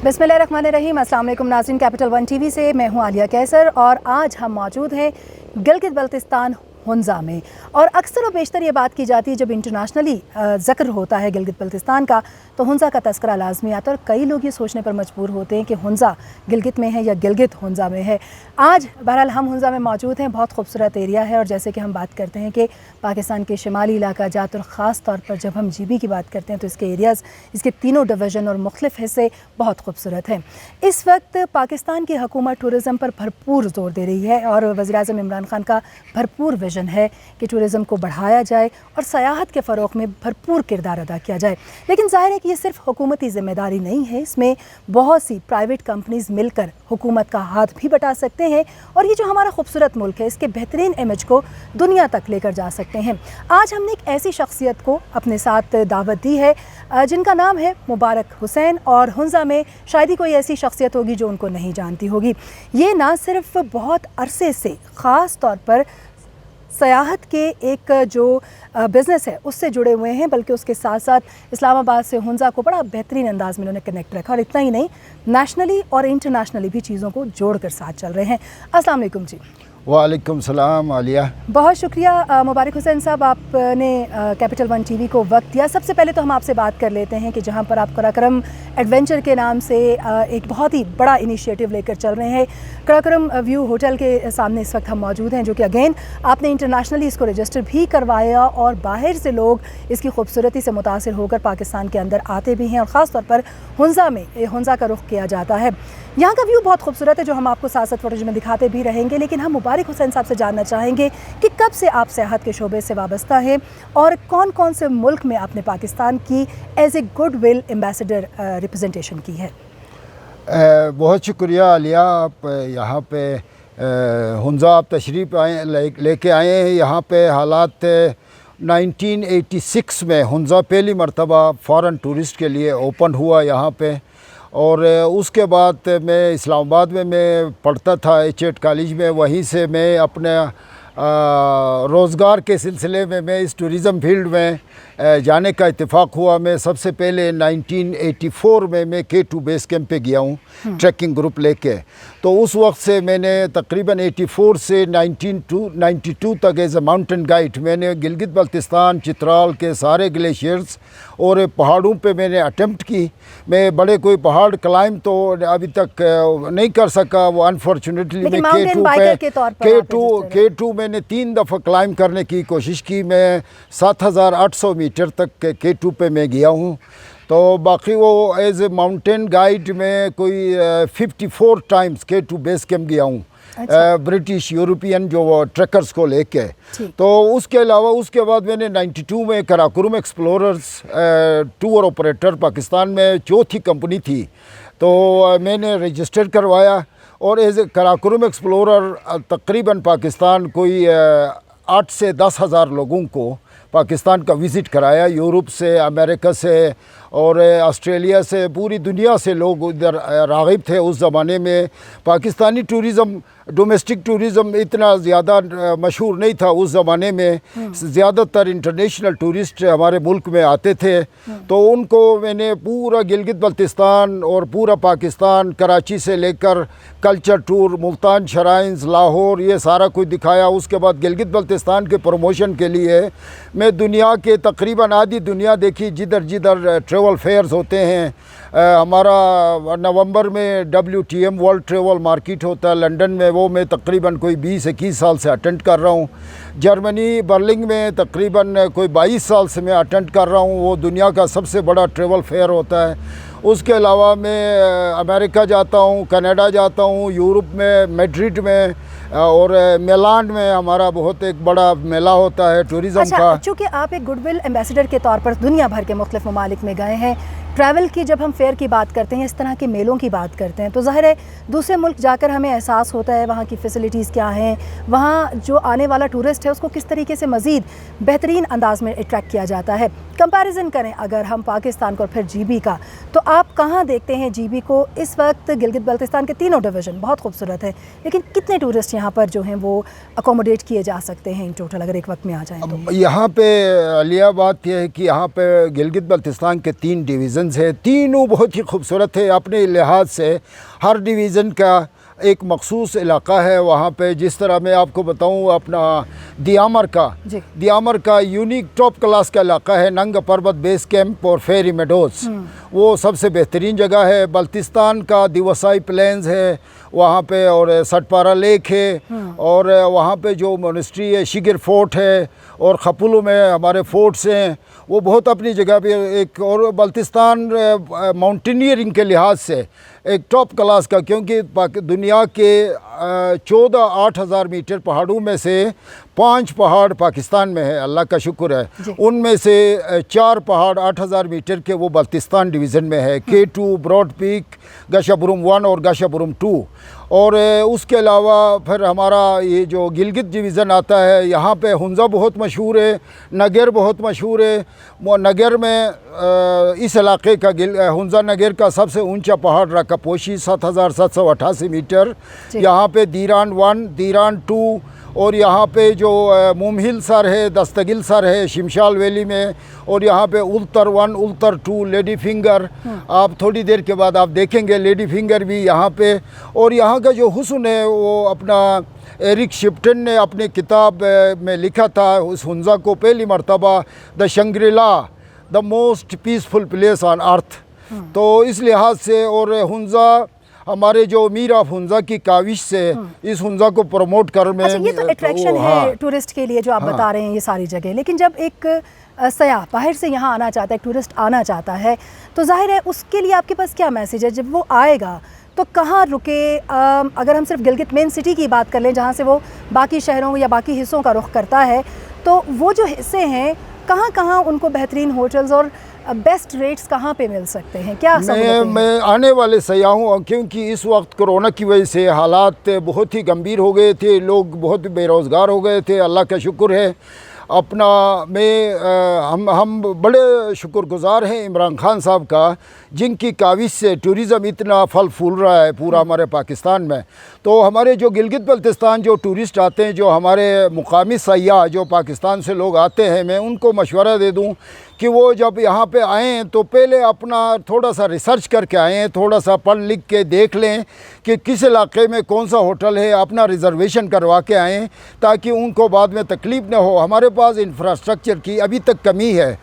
बिस्मिल्लाहिर्रहमानिर्रहीम। अस्सलाम वालेकुम नाज़रीन, कैपिटल वन टीवी से मैं हूं आलिया कैसर और आज हम मौजूद हैं गिलगित बल्तिस्तान हुंज़ा में। और अक्सर व बेशतर ये बात की जाती है जब इंटरनेशनली ज़िक्र होता है गिलगित बल्तिस्तान का तो हुंज़ा का तस्करा लाजमी आता है और कई लोग ये सोचने पर मजबूर होते हैं कि हुंज़ा गिलगित में है या गिलगित हुंज़ा में है। आज बहरहाल हम हुंज़ा में मौजूद हैं, बहुत खूबसूरत एरिया है और जैसे कि हम बात करते हैं कि पाकिस्तान के शिमाली इलाका जात और ख़ास तौर पर जब हम जीबी की बात करते हैं तो इसके एरियाज़, इसके तीनों डिवीज़न और मुख्तलिफ हिस्से बहुत खूबसूरत हैं। इस वक्त पाकिस्तान की हुकूमत टूरिज़म पर भरपूर ज़ोर दे रही है और वज़ीर-ए-आज़म इमरान खान का भरपूर विजन है कि टूरिज़म को बढ़ाया जाए और सयाहत के फ़रोग़ में भरपूर किरदार अदा किया जाए। लेकिन ज़ाहिर है कि ये सिर्फ हुकूमती ज़िम्मेदारी नहीं है, इसमें बहुत सी प्राइवेट कंपनीज़ मिलकर हुकूमत का हाथ भी बटा सकते हैं और ये जो हमारा खूबसूरत मुल्क है इसके बेहतरीन इमेज को दुनिया तक लेकर जा सकते हैं। आज हमने एक ऐसी शख्सियत को अपने साथ दावत दी है जिनका नाम है मुबारक हुसैन और हुंज़ा में शायद ही कोई ऐसी शख्सियत होगी जो उनको नहीं जानती होगी। ये ना सिर्फ बहुत अरसे से ख़ास तौर पर सयाहत के एक जो बिज़नेस है उससे जुड़े हुए हैं, बल्कि उसके साथ साथ इस्लामाबाद से हुंज़ा को बड़ा बेहतरीन अंदाज़ में उन्होंने कनेक्ट रखा और इतना ही नहीं, नेशनली और इंटरनेशनली भी चीज़ों को जोड़ कर साथ चल रहे हैं। अस्सलाम वालेकुम जी। वालेकुम सलाम आलिया। बहुत शुक्रिया मुबारक हुसैन साहब, आपने कैपिटल वन टीवी को वक्त दिया। सबसे पहले तो हम आपसे बात कर लेते हैं कि जहां पर आप कराक्रम एडवेंचर के नाम से एक बहुत ही बड़ा इनिशिएटिव लेकर चल रहे हैं। कराक्रम व्यू होटल के सामने इस वक्त हम मौजूद हैं, जो कि अगेन आपने इंटरनेशनली इसको रजिस्टर भी करवाया और बाहर से लोग इसकी खूबसूरती से मुतासिर होकर पाकिस्तान के अंदर आते भी हैं और ख़ास तौर पर हुंज़ा में हुंज़ा का रुख किया जाता है। यहाँ का व्यू बहुत खूबसूरत है जो हम आपको साथ साथ फुटेज में दिखाते भी रहेंगे। लेकिन हम मुबारक हुसैन साहब से जानना चाहेंगे कि कब से आप सेहत के शोबे से वाबस्ता हैं और कौन कौन से मुल्क में आपने पाकिस्तान की as a goodwill ambassador representation की है। बहुत शुक्रिया आलिया, आप यहाँ पे हुंज़ा आप तशरीफ़ लेके आए हैं। यहाँ पे हालात 1986 में हुंज़ा पहली मरतबा फ़ॉरेन टूरिस्ट के लिए ओपन हुआ यहाँ पे और उसके बाद मैं इस्लामाबाद में मैं पढ़ता था एच.एड कॉलेज में, वहीं से मैं अपने रोज़गार के सिलसिले में मैं इस टूरिज़म फील्ड में जाने का इत्तेफाक हुआ। मैं सबसे पहले 1984 में मैं K2 बेस कैंप पे गया हूँ ट्रैकिंग ग्रुप लेके। तो उस वक्त से मैंने तकरीबन 84 से 1992 तक एज ए माउंटेन गाइड मैंने गिलगित बल्तिस्तान चित्राल के सारे ग्लेशियर्स और पहाड़ों पे मैंने अटेम्प्ट की। मैं बड़े कोई पहाड़ क्लाइंब तो अभी तक नहीं कर सका, वो अनफॉर्चुनेटली मैं K2 मैंने 3 दफ़ा क्लाइंब करने की कोशिश की। मैं 7,800 मीटर तक K2 पे मैं गया हूँ। तो बाकी वो एज ए माउंटेन गाइड में कोई 54 टाइम्स K2 बेस कैंप गया हूँ। अच्छा। ब्रिटिश यूरोपियन जो ट्रैकर्स को लेके। तो उसके अलावा उसके बाद मैंने 92 में Karakoram explorers tour operator Pakistan में चौथी कंपनी थी, तो मैंने रजिस्टर करवाया और एज ए कराकुरम एक्सप्लोरर तकरीबन पाकिस्तान कोई 8 से 10 हज़ार लोगों को पाकिस्तान का विज़िट कराया। यूरोप से, अमेरिका से और ऑस्ट्रेलिया से, पूरी दुनिया से लोग इधर राग़िब थे। उस ज़माने में पाकिस्तानी टूरिज़म, डोमेस्टिक टूरिज़म इतना ज़्यादा मशहूर नहीं था। उस ज़माने में ज़्यादातर इंटरनेशनल टूरिस्ट हमारे मुल्क में आते थे। तो उनको मैंने पूरा गिलगित बल्तिस्तान और पूरा पाकिस्तान, कराची से लेकर कल्चर टूर, मुल्तान शराइन्स, लाहौर, ये सारा कुछ दिखाया। उसके बाद गिलगित बल्तिस्तान के प्रमोशन के लिए मैं दुनिया के तकरीबन आधी दुनिया देखी, जिधर जिधर ट्रेवल फेयर्स होते हैं। हमारा नवंबर में WTM वर्ल्ड ट्रेवल मार्केट होता है लंदन में, वो मैं तकरीबन कोई 20-21 साल से अटेंड कर रहा हूँ। जर्मनी बर्लिन में तकरीबन कोई 22 साल से मैं अटेंड कर रहा हूँ, वो दुनिया का सबसे बड़ा ट्रेवल फेयर होता है। उसके अलावा मैं अमेरिका जाता हूँ, कनाडा जाता हूँ, यूरोप में मैड्रिड में और मिलान में हमारा बहुत एक बड़ा मेला होता है टूरिज़म का। चूँकि आप एक गुडविल एम्बेसडर के तौर पर दुनिया भर के मुख्तलिफ ममालिक में गए हैं, ट्रैवल की जब हम फेयर की बात करते हैं, इस तरह के मेलों की बात करते हैं, तो ज़ाहिर है दूसरे मुल्क जाकर हमें एहसास होता है वहाँ की फ़ैसिलिटीज़ क्या हैं, वहाँ जो आने वाला टूरिस्ट है उसको किस तरीके से मज़ीद बेहतरीन अंदाज में अट्रैक्ट किया जाता है। कंपैरिजन करें अगर हम पाकिस्तान को और फिर जीबी का, तो आप कहाँ देखते हैं जीबी को इस वक्त? गिलगित बल्तिस्तान के तीनों डिवीज़न बहुत खूबसूरत है, लेकिन कितने टूरिस्ट यहाँ पर जो हैं वो अकोमोडेट किए जा सकते हैं इन टोटल अगर एक वक्त में आ जाएँ तो? यहाँ पे अलिया बात यह है कि यहाँ पे गिलगित बल्तिस्तान के 3 डिवीज़न्स हैं, तीनों बहुत ही खूबसूरत है अपने लिहाज से। हर डिवीज़न का एक मखसूस इलाका है वहाँ पे। जिस तरह मैं आपको बताऊँ अपना दियामर का यूनिक टॉप क्लास का इलाका है। नंगा पर्वत बेस कैंप और फेरी मेडोज़ वो सबसे बेहतरीन जगह है। बल्तिस्तान का दिवसाई प्लेन्स है वहाँ पे, और सटपारा लेक है, और वहाँ पे जो मोनेस्ट्री है शिगर फोर्ट है, और खपुलू में हमारे फोर्ट्स हैं, वो बहुत अपनी जगह पे एक। और बल्तिस्तान माउंटेनियरिंग के लिहाज से एक टॉप क्लास का, क्योंकि दुनिया के 14-8,000 मीटर पहाड़ों में से 5 पहाड़ पाकिस्तान में है, अल्लाह का शुक्र है। उनमें से 4 पहाड़ 8,000 मीटर के वो बल्तिस्तान डिवीज़न में है, K2, ब्रॉड पीक, गाशाबुरुम 1 और गाशाबुरुम 2। और उसके अलावा फिर हमारा ये जो गिलगित डिवीज़न आता है, यहाँ पे हुंज़ा बहुत मशहूर है, नगर बहुत मशहूर है। नगर में इस इलाके का हुंज़ा नगर का सबसे ऊंचा पहाड़ रकापोशी 7,788 मीटर। यहाँ पे दीरान 1, दीरान 2, और यहाँ पे जो मुमहिल सर है, दस्तगिल सर है शिमशाल वैली में, और यहाँ पे उल्तर 1, उल्तर 2, लेडी फिंगर। आप थोड़ी देर के बाद आप देखेंगे लेडी फिंगर भी यहाँ पे। और यहाँ का जो हुस्न है वो अपना एरिक शिप्टन ने अपनी किताब में लिखा था उस हुंज़ा को पहली मरतबा the Shangrila, the most peaceful place on earth. तो इस लिहाज से, और हुंज़ा हमारे जो मीर ऑफ हुंज़ा की काविश से इस हुंज़ा को प्रमोट कर में। अच्छा, ये तो अट्रैक्शन है टूरिस्ट के लिए जो आप बता रहे हैं ये सारी जगह, लेकिन जब एक सयाह बाहर से यहाँ आना चाहता है, एक टूरिस्ट आना चाहता है, तो जाहिर है उसके लिए आपके पास क्या मैसेज है? जब वो आएगा तो कहाँ रुके? अगर हम सिर्फ गिलगित मेन सिटी की बात कर लें जहाँ से वो बाकी शहरों या बाकी हिस्सों का रुख करता है, तो वो जो हिस्से हैं कहाँ कहाँ उनको बेहतरीन होटल्स और बेस्ट रेट्स कहाँ पे मिल सकते हैं? क्या मैं आने वाले सयाहों, क्योंकि इस वक्त कोरोना की वजह से हालात बहुत ही गंभीर हो गए थे, लोग बहुत बेरोज़गार हो गए थे, अल्लाह का शुक्र है अपना। हम बड़े शुक्रगुज़ार हैं इमरान खान साहब का, जिनकी काविश से टूरिज़म इतना फल फूल रहा है पूरा हमारे पाकिस्तान में। तो हमारे जो गिलगित बल्तिस्तान जो टूरिस्ट आते हैं, जो हमारे मुकामी सयाह जो पाकिस्तान से लोग आते हैं, मैं उनको मशवरा दे दूं कि वो जब यहाँ पे आएँ तो पहले अपना थोड़ा सा रिसर्च करके आएँ, थोड़ा सा पढ़ लिख के देख लें कि किस इलाके में कौन सा होटल है, अपना रिज़र्वेशन करवा के आएँ, ताकि उनको बाद में तकलीफ़ न हो। हमारे पास इंफ्रास्ट्रक्चर की अभी तक कमी है,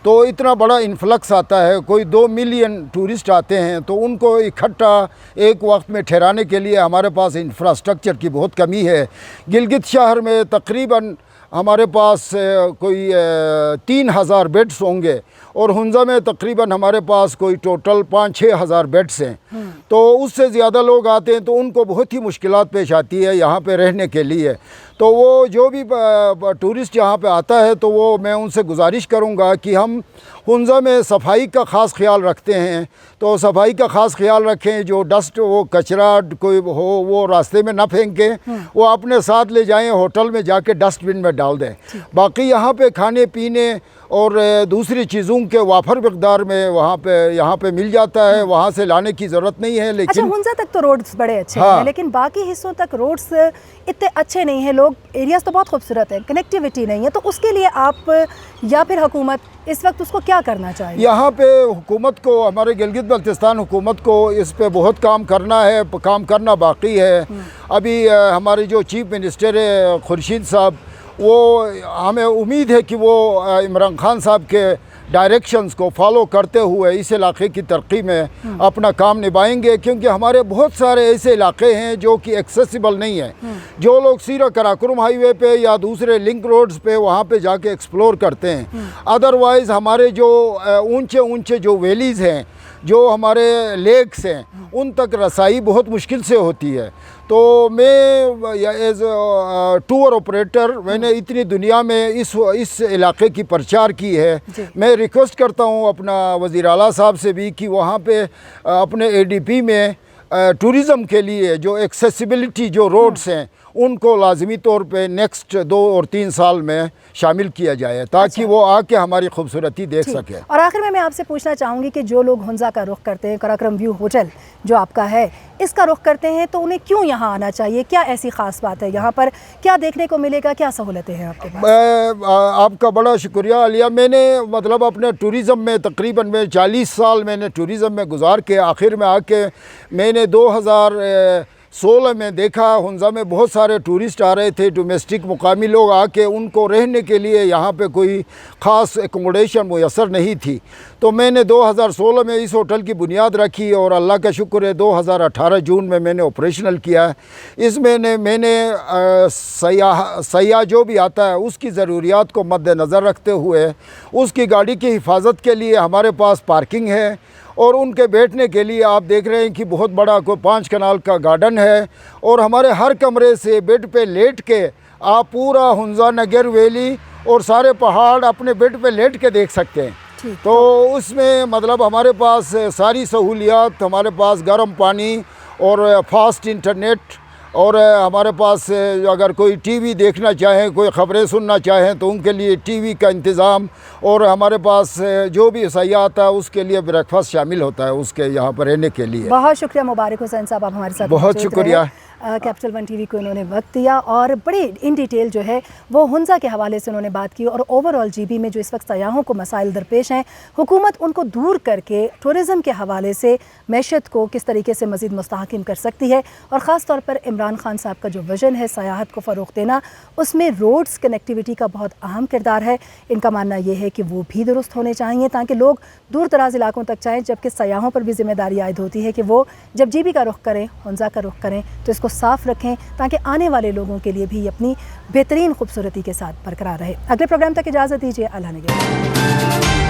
तो इतना बड़ा इन्फ्लक्स आता है, कोई 2 मिलियन टूरिस्ट आते हैं, तो उनको इकट्ठा एक वक्त में ठहराने के लिए हमारे पास इंफ्रास्ट्रक्चर की बहुत कमी है। गिलगित शहर में तकरीबन हमारे पास कोई 3,000 बेड्स होंगे, और हुंज़ा में तकरीबन हमारे पास कोई टोटल 5-6 हज़ार बेड्स हैं। तो उससे ज़्यादा लोग आते हैं तो उनको बहुत ही मुश्किलात पेश आती है यहाँ पे रहने के लिए। तो वो जो भी टूरिस्ट यहाँ पे आता है, तो वो मैं उनसे गुजारिश करूँगा कि हम हुंज़ा में सफाई का ख़ास ख्याल रखते हैं, तो सफाई का ख़ास ख्याल रखें। जो डस्ट वो कचरा कोई हो वो रास्ते में ना फेंकें, वो अपने साथ ले जाएं, होटल में जाके डस्टबिन में डाल दें। बाकी यहाँ पे खाने पीने और दूसरी चीज़ों के वाफर मकदार में यहाँ पे मिल जाता है, वहाँ से लाने की ज़रूरत नहीं है। लेकिन अच्छा, हुंज़ा तक तो रोड्स बड़े अच्छे हैं, लेकिन बाकी हिस्सों तक रोड्स इतने अच्छे नहीं हैं। लोग एरियाज़ तो बहुत खूबसूरत है, कनेक्टिविटी नहीं है, तो उसके लिए आप या फिर हुकूमत इस वक्त उसको क्या करना चाहिए? यहाँ पे हुकूमत को, हमारे गिलगित बल्तिस्तान हुकूमत को इस पे बहुत काम करना है, काम करना बाकी है। अभी हमारे जो चीफ मिनिस्टर है खुर्शीद साहब, वो हमें उम्मीद है कि वो इमरान खान साहब के डायरेक्शंस को फॉलो करते हुए इस इलाके की तरक्की में अपना काम निभाएंगे, क्योंकि हमारे बहुत सारे ऐसे इलाके हैं जो कि एक्सेसिबल नहीं है। जो लोग सीरा कराकुरम हाईवे पे या दूसरे लिंक रोड्स पे वहाँ पे जाके एक्सप्लोर करते हैं, अदरवाइज़ हमारे जो ऊंचे ऊंचे जो वैलीज़ हैं, जो हमारे लेक्स हैं, उन तक रसाई बहुत मुश्किल से होती है। तो मैं एज टूर ऑपरेटर, मैंने इतनी दुनिया में इस इलाके की प्रचार की है। मैं रिक्वेस्ट करता हूँ अपना वज़ीर आला साहब से भी कि वहाँ पे अपने ADP में टूरिज़म के लिए जो एक्सेसिबिलिटी जो रोड्स हैं उनको लाजमी तौर पे नेक्स्ट 2 और 3 साल में शामिल किया जाए ताकि वो आके हमारी खूबसूरती देख सके। और आखिर में मैं आपसे पूछना चाहूँगी कि जो लोग हुंजा का रुख करते हैं, कराक्रम व्यू होटल जो आपका है इसका रुख करते हैं, तो उन्हें क्यों यहाँ आना चाहिए? क्या ऐसी ख़ास बात है यहाँ पर? क्या देखने को मिलेगा? क्या सहूलतें हैं आपके पास? आपका बड़ा शुक्रिया आलिया। मैंने मतलब अपने टूरिज़म में तकरीबन में 40 साल मैंने टूरिज़म में गुजार के आखिर में आके मैंने 2016 में देखा हुंजा में बहुत सारे टूरिस्ट आ रहे थे, डोमेस्टिक मुकामी लोग आके, उनको रहने के लिए यहाँ पे कोई ख़ास एकोमोडेशन मुयसर नहीं थी। तो मैंने 2016 में इस होटल की बुनियाद रखी और अल्लाह का शुक्र है 2018 जून में मैंने ऑपरेशनल किया है। इसमें मैंने सयाह जो भी आता है उसकी ज़रूरियात को मद्देनज़र रखते हुए उसकी गाड़ी की हिफाजत के लिए हमारे पास पार्किंग है और उनके बैठने के लिए आप देख रहे हैं कि बहुत बड़ा कोई 5 कनाल का गार्डन है और हमारे हर कमरे से बेड पे लेट के आप पूरा हुंजा नगर वैली और सारे पहाड़ अपने बेड पे लेट के देख सकते हैं। तो उसमें मतलब हमारे पास सारी सहूलियात, हमारे पास गर्म पानी और फास्ट इंटरनेट और हमारे पास अगर कोई टीवी देखना चाहें, कोई ख़बरें सुनना चाहें तो उनके लिए टीवी का इंतज़ाम और हमारे पास जो भी सयाह आता है उसके लिए ब्रेकफास्ट शामिल होता है उसके यहाँ पर रहने के लिए। बहुत शुक्रिया मुबारक हुसैन साहब, आप हमारे साथ बहुत शुक्रिया। कैपिटल वन टीवी को इन्होंने वक्त दिया और बड़े इन डिटेल जो है वो हुंजा के हवाले से उन्होंने बात की और ओवरऑल जीबी में जो इस वक्त सयाहों को मसाइल दरपेश हैं, हुकूमत उनको दूर करके टूरिज़म के हवाले से मैशत को किस तरीके से मज़ीद मुस्तहकम कर सकती है और ख़ास तौर पर इमरान खान साहब का जो विज़न है सयाहत को फ़रोग़ देना, उसमें रोड्स कनेक्टिविटी का बहुत अहम किरदार है। इनका मानना ये है कि वो भी दुरुस्त होने चाहिए ताकि लोग दूर दराज इलाकों तक जाएँ, जबकि सयाहों पर भी ज़िम्मेदारी आयद होती है कि वो जब जीबी का रुख करें, हुंजा का रुख करें तो इसको साफ़ रखें ताकि आने वाले लोगों के लिए भी अपनी बेहतरीन खूबसूरती के साथ बरकरार रहे। अगले प्रोग्राम तक इजाज़त दीजिए। अल्लाह ने